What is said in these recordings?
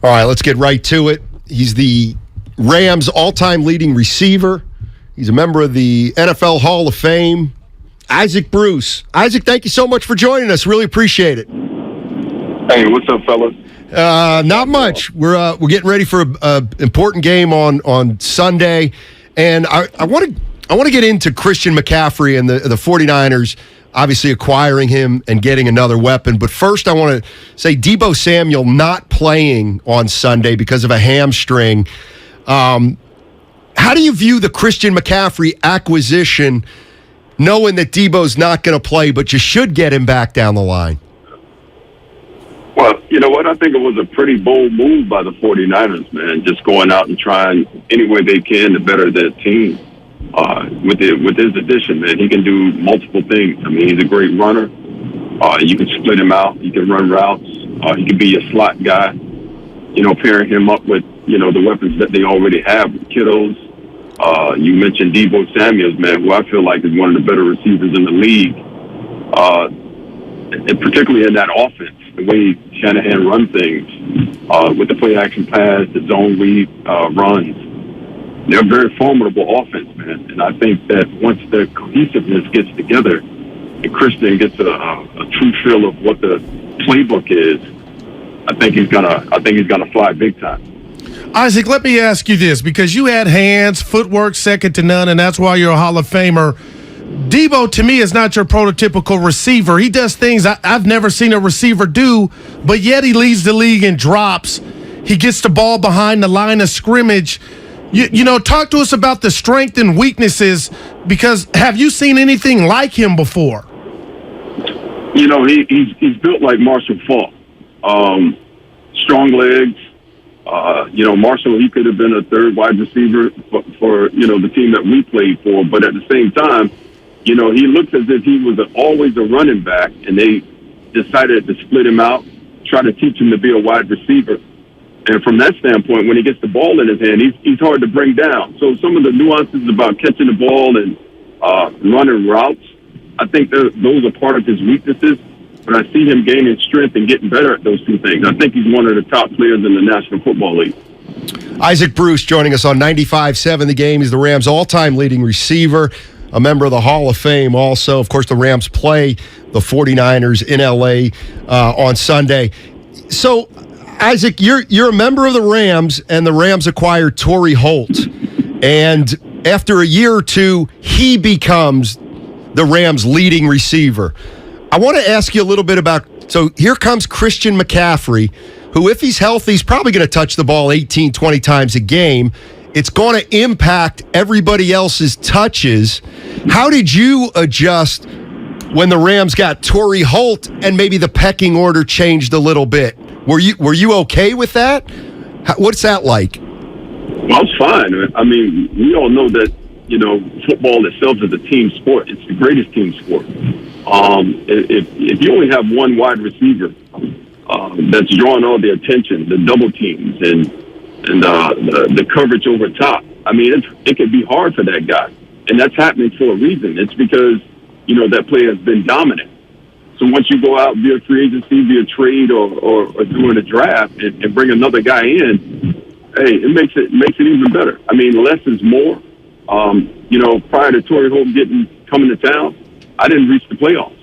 All right, let's get right to it. He's the Rams' all-time leading receiver. He's a member of the NFL Hall of Fame. Isaac Bruce. Isaac, thank you so much for joining us. Really appreciate it. Hey, what's up, fellas? Not much. We're getting ready for an important game on Sunday, and I want to get into Christian McCaffrey and the 49ers obviously acquiring him and getting another weapon. But first, I want to say Deebo Samuel not playing on Sunday because of a hamstring. How do you view the Christian McCaffrey acquisition, knowing that Deebo's not going to play, but you should get him back down the line? Well, you know what? I think it was a pretty bold move by the 49ers, man, just going out and trying any way they can to better their team. With his addition, man, he can do multiple things. I mean, he's a great runner. You can split him out. He can run routes. He can be a slot guy. You know, pairing him up with, the weapons that they already have with Kittles. You mentioned Deebo Samuels, man, who I feel like is one of the better receivers in the league. And particularly in that offense, the way Shanahan runs things, with the play-action pass, the zone read runs. They're a very formidable offense, man. And I think that once the cohesiveness gets together and Christian gets a true feel of what the playbook is, I think he's gonna fly big time. Isaac, let me ask you this, because you had hands, footwork second to none, and that's why you're a Hall of Famer. Deebo, to me, is not your prototypical receiver. He does things I've never seen a receiver do, but yet he leads the league in drops. He gets the ball behind the line of scrimmage. Talk to us about the strength and weaknesses, because have you seen anything like him before? He's built like Marshall Faulk. Strong legs. Marshall, he could have been a third wide receiver for the team that we played for. But at the same time, he looks as if he was always a running back, and they decided to split him out, try to teach him to be a wide receiver. And from that standpoint, when he gets the ball in his hand, he's hard to bring down. So some of the nuances about catching the ball and running routes, I think those are part of his weaknesses. But I see him gaining strength and getting better at those two things. I think he's one of the top players in the National Football League. Isaac Bruce joining us on 95.7 The Game. He's the Rams' all-time leading receiver, a member of the Hall of Fame also. Of course, the Rams play the 49ers in L.A. On Sunday. So, Isaac, you're a member of the Rams, and the Rams acquired Torrey Holt. And after a year or two, he becomes the Rams' leading receiver. I want to ask you a little bit about, so here comes Christian McCaffrey, who, if he's healthy, is probably going to touch the ball 18, 20 times a game. It's going to impact everybody else's touches. How did you adjust when the Rams got Torrey Holt and maybe the pecking order changed a little bit? Were you okay with that? What's that like? Well, it's fine. I mean, we all know that, football itself is a team sport. It's the greatest team sport. If you only have one wide receiver that's drawing all the attention, the double teams and the coverage over top, I mean, it can be hard for that guy. And that's happening for a reason. It's because, that player has been dominant. So once you go out via free agency, via trade, or doing a draft and bring another guy in, hey, it makes it even better. I mean, less is more. Prior to Torrey Holt coming to town, I didn't reach the playoffs.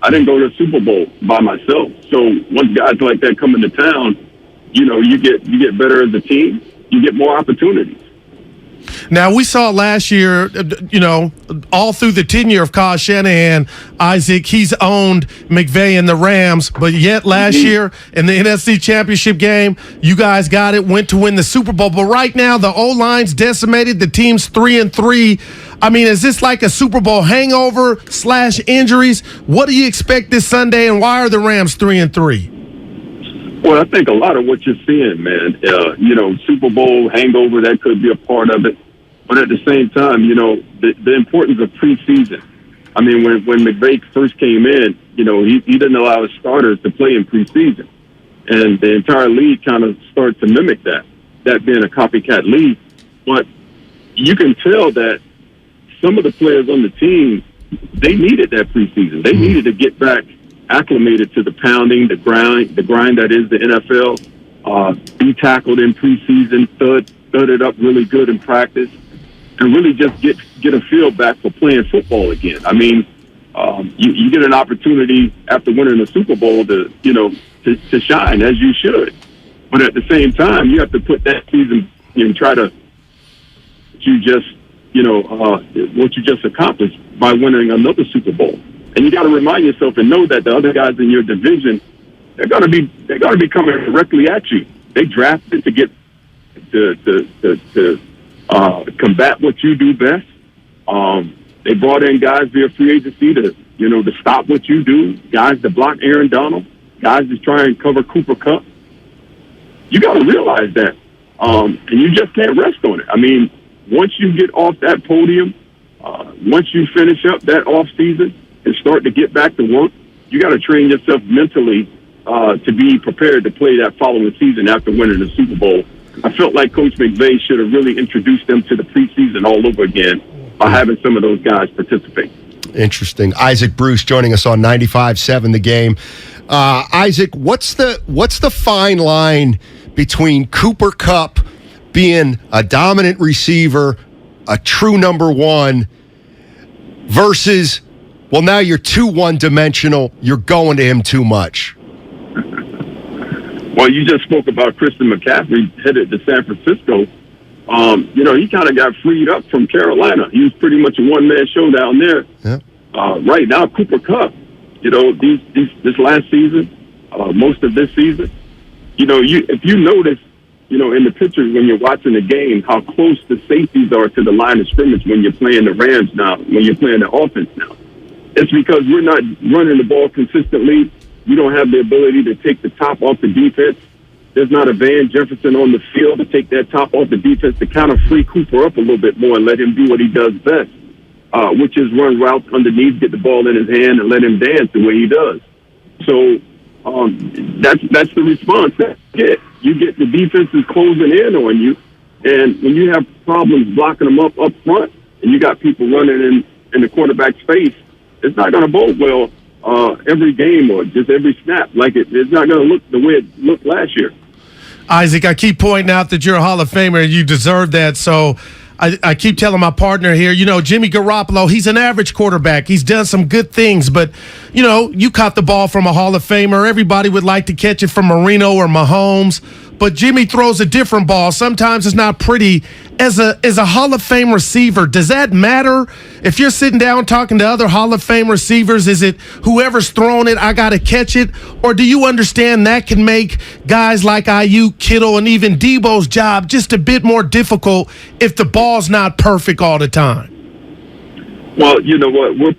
I didn't go to the Super Bowl by myself. So once guys like that come into town, you get better as a team. You get more opportunities. Now, we saw last year, all through the tenure of Kyle Shanahan, Isaac, he's owned McVay and the Rams, but yet last year in the NFC Championship game, you guys got it, went to win the Super Bowl. But right now, the O-line's decimated, the team's 3-3. I mean, is this like a Super Bowl hangover / injuries? What do you expect this Sunday, and why are the Rams 3-3? Well, I think a lot of what you're seeing, man, Super Bowl hangover, that could be a part of it. But at the same time, the importance of preseason. I mean, when McVay first came in, he didn't allow his starters to play in preseason. And the entire league kind of started to mimic that being a copycat league. But you can tell that some of the players on the team, they needed that preseason. They needed to get back acclimated to the pounding, the grind that is the NFL. be tackled in preseason, thud it up really good in practice, and really just get a feel back for playing football again. I mean, you get an opportunity after winning the Super Bowl to shine, as you should. But at the same time, you have to put that season and try to what you just accomplished by winning another Super Bowl. And you got to remind yourself and know that the other guys in your division, they're going to be coming directly at you. They drafted to get to combat what you do best. They brought in guys via free agency to stop what you do. Guys to block Aaron Donald. Guys to try and cover Cooper Kupp. You got to realize that, and you just can't rest on it. I mean, once you get off that podium, once you finish up that off season and start to get back to work, you got to train yourself mentally to be prepared to play that following season after winning the Super Bowl. I felt like Coach McVay should have really introduced them to the preseason all over again by having some of those guys participate. Interesting. Isaac Bruce joining us on 95.7 The Game. Isaac, what's the fine line between Cooper Kupp being a dominant receiver, a true number one, versus, well, now you're too one-dimensional, you're going to him too much? Well, you just spoke about Christian McCaffrey headed to San Francisco. He kind of got freed up from Carolina. He was pretty much a one-man show down there. Yeah. Right now, Cooper Kupp, this last season, most of this season, if you notice, in the pictures when you're watching the game, how close the safeties are to the line of scrimmage when you're playing the Rams now, when you're playing the offense now. It's because we're not running the ball consistently. We don't have the ability to take the top off the defense. There's not a Van Jefferson on the field to take that top off the defense to kind of free Cooper up a little bit more and let him do what he does best, which is run routes underneath, get the ball in his hand, and let him dance the way he does. So that's the response that you get. You get the defenses closing in on you, and when you have problems blocking them up front, and you got people running in the quarterback's face, it's not going to bode well every game or just every snap. Like it's not going to look the way it looked last year. Isaac, I keep pointing out that you're a Hall of Famer and you deserve that. So I keep telling my partner here, Jimmy Garoppolo, he's an average quarterback. He's done some good things, but, you caught the ball from a Hall of Famer. Everybody would like to catch it from Marino or Mahomes, but Jimmy throws a different ball. Sometimes it's not pretty. As a Hall of Fame receiver, does that matter? If you're sitting down talking to other Hall of Fame receivers, is it whoever's throwing it, I got to catch it? Or do you understand that can make guys like Ayuk, Kittle, and even Deebo's job just a bit more difficult if the ball's not perfect all the time? Well, you know what? We're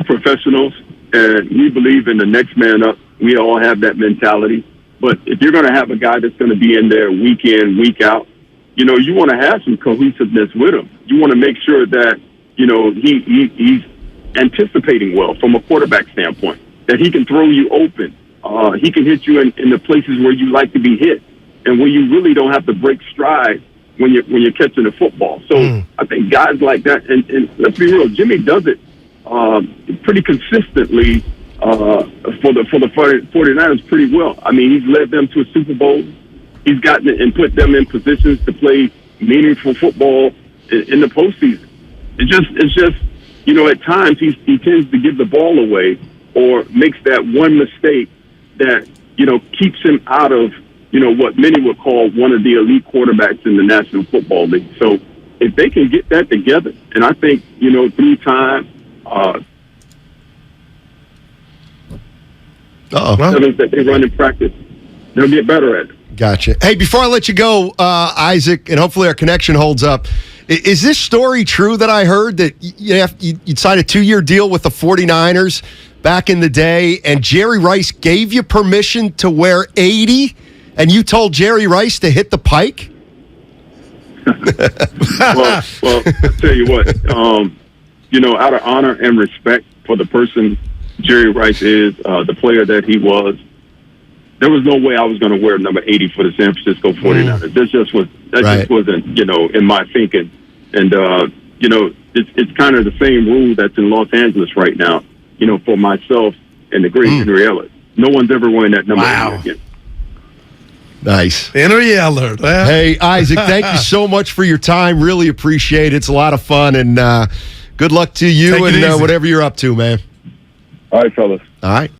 professionals, and we believe in the next man up. We all have that mentality. But if you're going to have a guy that's going to be in there week in, week out, you want to have some cohesiveness with him. You want to make sure that, he's anticipating well from a quarterback standpoint, that he can throw you open. He can hit you in the places where you like to be hit and where you really don't have to break stride when you're catching the football. So I think guys like that, and let's be real, Jimmy does it pretty consistently for the 49ers pretty well. I mean, he's led them to a Super Bowl. He's gotten and put them in positions to play meaningful football in the postseason. It's just at times he tends to give the ball away or makes that one mistake that keeps him out of what many would call one of the elite quarterbacks in the National Football League. So if they can get that together, and I think through time, that they run in practice, they'll get better at it. Gotcha. Hey, before I let you go, Isaac, and hopefully our connection holds up, is this story true that I heard that you'd signed a 2-year deal with the 49ers back in the day, and Jerry Rice gave you permission to wear 80, and you told Jerry Rice to hit the pike? well, I'll tell you what, out of honor and respect for the person Jerry Rice is, the player that he was, there was no way I was going to wear number 80 for the San Francisco 49ers. That just wasn't, in my thinking. And, it's kind of the same rule that's in Los Angeles right now, for myself and the great Henry Ellis. No one's ever wearing that number again. Nice. Inner Yeller. Hey, Isaac, thank you so much for your time. Really appreciate it. It's a lot of fun, and good luck to you and whatever you're up to, man. All right, fellas. All right.